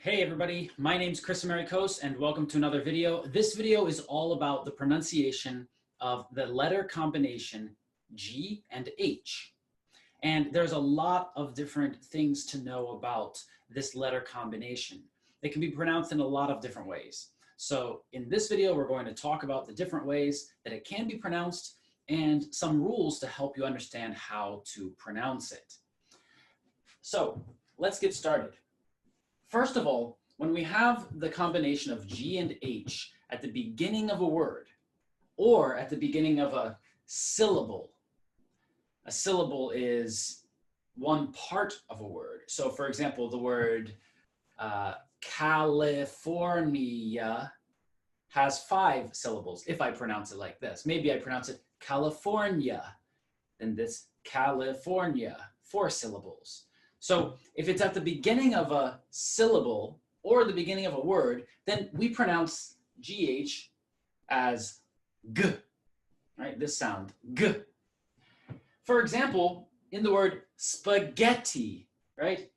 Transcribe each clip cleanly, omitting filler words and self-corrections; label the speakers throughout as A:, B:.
A: Hey everybody, my name's Kris Amerikos and welcome to another video. This video is all about the pronunciation of the letter combination G and H. And there's a lot of different things to know about this letter combination. It can be pronounced in a lot of different ways. So in this video, we're going to talk about the different ways that it can be pronounced and some rules to help you understand how to pronounce it. So let's get started. First of all, when we have the combination of G and H at the beginning of a word or at the beginning of a syllable is one part of a word. So for example, the word California has 5 syllables if I pronounce it like this. Maybe I pronounce it California, then this California, 4 syllables. So if it's at the beginning of a syllable or the beginning of a word, then we pronounce GH as G, right? This sound, G. For example, in the word spaghetti, right?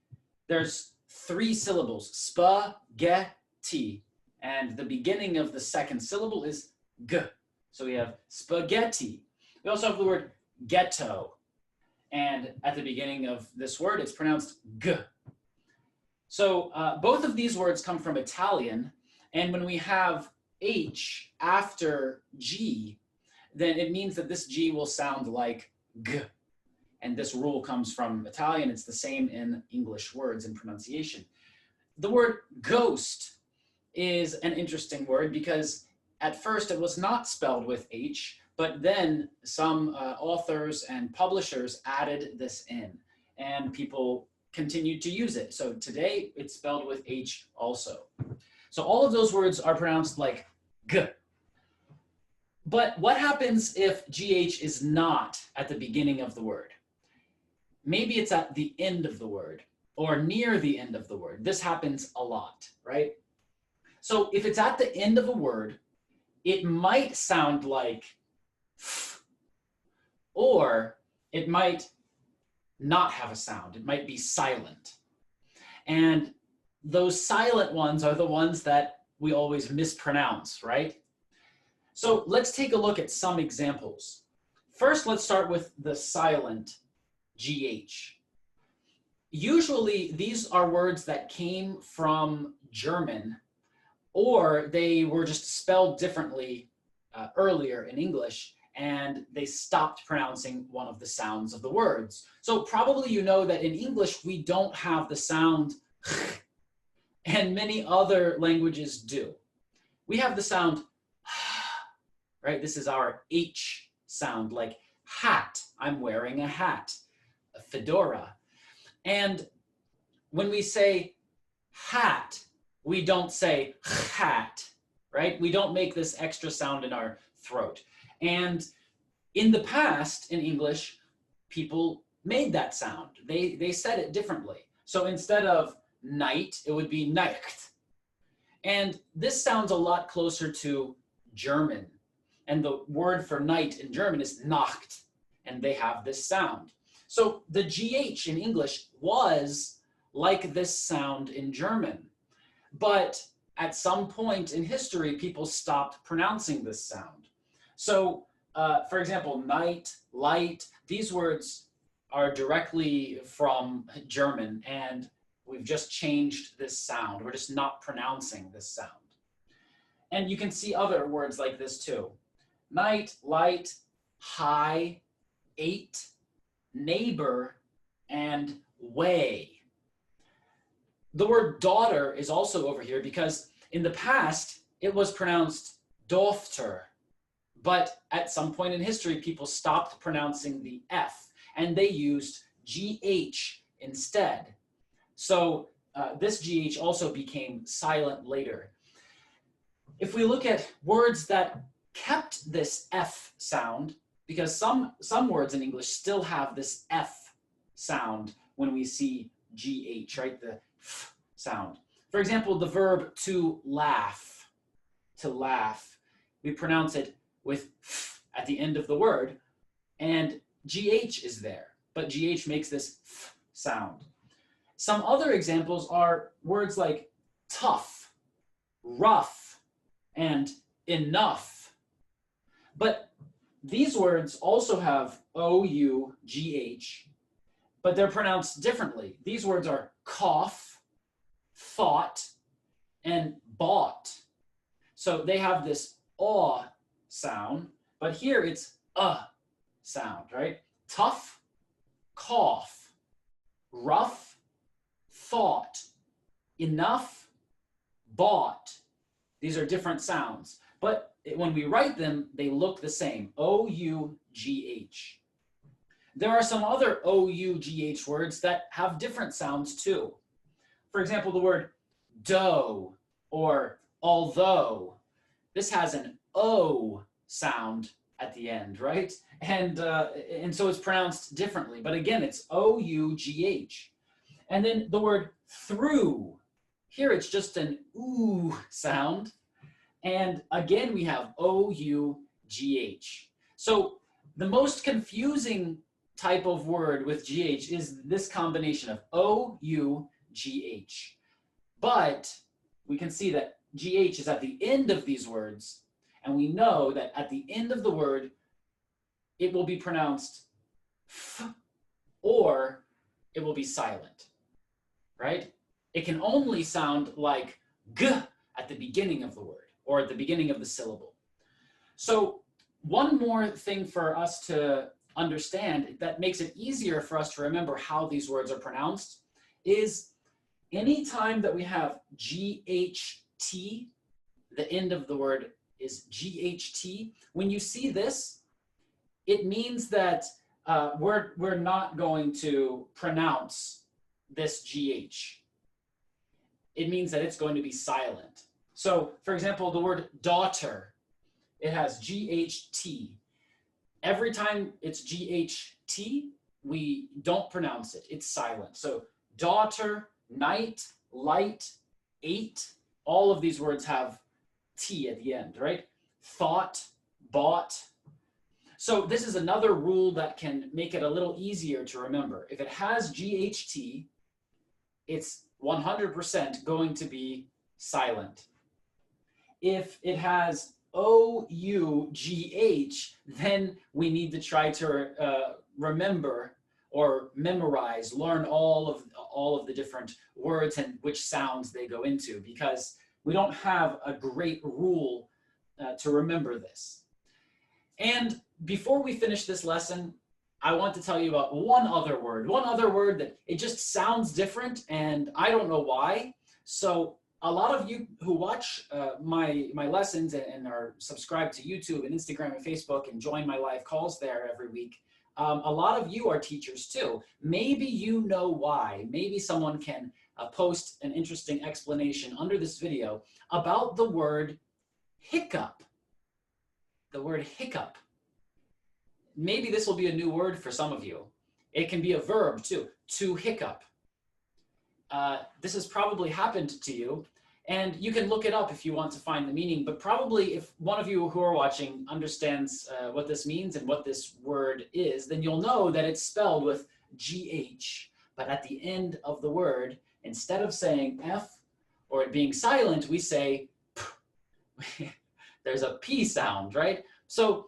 A: There's 3 syllables, spaghetti, and the beginning of the second syllable is G. So we have spaghetti. We also have the word ghetto. And at the beginning of this word, it's pronounced G. So both of these words come from Italian. And when we have H after G, then it means that this G will sound like G. And this rule comes from Italian. It's the same in English words and pronunciation. The word ghost is an interesting word because at first it was not spelled with H, but then some authors and publishers added this in, and people continued to use it. So today it's spelled with H also. So all of those words are pronounced like G. But what happens if GH is not at the beginning of the word? Maybe it's at the end of the word or near the end of the word. This happens a lot, right? So if it's at the end of a word, it might sound like f, or it might not have a sound. It might be silent. And those silent ones are the ones that we always mispronounce, right? So let's take a look at some examples. First, let's start with the silent GH. Usually, these are words that came from German, or they were just spelled differently earlier in English, and they stopped pronouncing one of the sounds of the words. So probably you know that in English, we don't have the sound and many other languages do. We have the sound right? This is our H sound, like hat. I'm wearing a hat, a fedora. And when we say hat, we don't say hat, right? We don't make this extra sound in our throat. And in the past, in English, people made that sound. They said it differently. So instead of night, it would be Nacht. And this sounds a lot closer to German. And the word for night in German is Nacht. And they have this sound. So the GH in English was like this sound in German. But at some point in history, people stopped pronouncing this sound. So, for example, night, light, these words are directly from German, and we've just changed this sound. We're just not pronouncing this sound. And you can see other words like this too. Night, light, high, eight, neighbor, and way. The word daughter is also over here because in the past, it was pronounced Dofter. But at some point in history, people stopped pronouncing the F and they used GH instead. So this GH also became silent later. If we look at words that kept this F sound, because some words in English still have this F sound when we see GH, right? The F sound. For example, the verb to laugh, we pronounce it with F at the end of the word, and GH is there, but GH makes this F sound. Some other examples are words like tough, rough, and enough. But these words also have O-U-G-H, but they're pronounced differently. These words are cough, thought, and bought. So they have this aw sound, but here it's sound, right? Tough, cough, rough, thought, enough, bought. These are different sounds, but when we write them, they look the same, O-U-G-H. There are some other O-U-G-H words that have different sounds too. For example, the word dough or although. This has an O sound at the end, right? And so it's pronounced differently. But again, it's O-U-G-H. And then the word through. Here it's just an ooh sound. And again, we have O-U-G-H. So the most confusing type of word with G-H is this combination of O-U-G-H. But we can see that G-H is at the end of these words, and we know that at the end of the word, it will be pronounced F or it will be silent, right? It can only sound like G at the beginning of the word or at the beginning of the syllable. So one more thing for us to understand that makes it easier for us to remember how these words are pronounced is anytime that we have G-H-T, the end of the word is G-H-T. When you see this, it means that we're not going to pronounce this G-H. It means that it's going to be silent. So, for example, the word daughter, it has G-H-T. Every time it's G-H-T, we don't pronounce it. It's silent. So, daughter, night, light, ate, all of these words have T at the end, right? Thought, bought. So this is another rule that can make it a little easier to remember. If it has G-H-T, it's 100% going to be silent. If it has O-U-G-H, then we need to try to remember or memorize, learn all of the different words and which sounds they go into, because we don't have a great rule to remember this. And before we finish this lesson, I want to tell you about one other word that it just sounds different, and I don't know why. So a lot of you who watch my lessons and are subscribed to YouTube and Instagram and Facebook and join my live calls there every week, a lot of you are teachers too. Maybe you know why. Maybe someone can post an interesting explanation under this video about the word hiccup. The word hiccup. Maybe this will be a new word for some of you. It can be a verb too, to hiccup. This has probably happened to you, and you can look it up if you want to find the meaning, but probably if one of you who are watching understands what this means and what this word is, then you'll know that it's spelled with GH, but at the end of the word, instead of saying F or it being silent, we say P. There's a P sound, right? So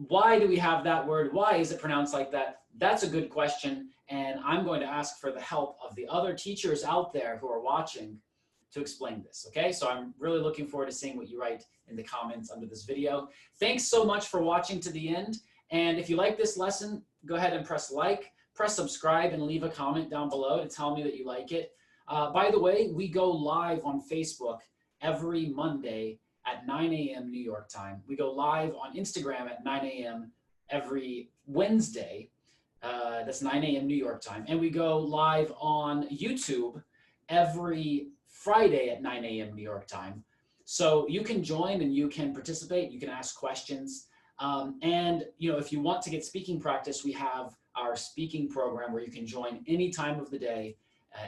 A: why do we have that word? Why is it pronounced like that? That's a good question, and I'm going to ask for the help of the other teachers out there who are watching to explain this, okay? So I'm really looking forward to seeing what you write in the comments under this video. Thanks so much for watching to the end, and if you like this lesson, go ahead and press like, press subscribe, and leave a comment down below to tell me that you like it. By the way, we go live on Facebook every Monday at 9 a.m. New York time. We go live on Instagram at 9 a.m. every Wednesday. That's 9 a.m. New York time. And we go live on YouTube every Friday at 9 a.m. New York time. So you can join and you can participate. You can ask questions. And you know, if you want to get speaking practice, we have our speaking program where you can join any time of the day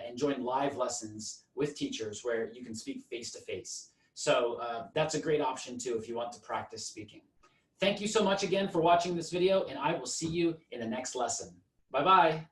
A: and join live lessons with teachers where you can speak face-to-face. So that's a great option too if you want to practice speaking. Thank you so much again for watching this video, and I will see you in the next lesson. Bye-bye.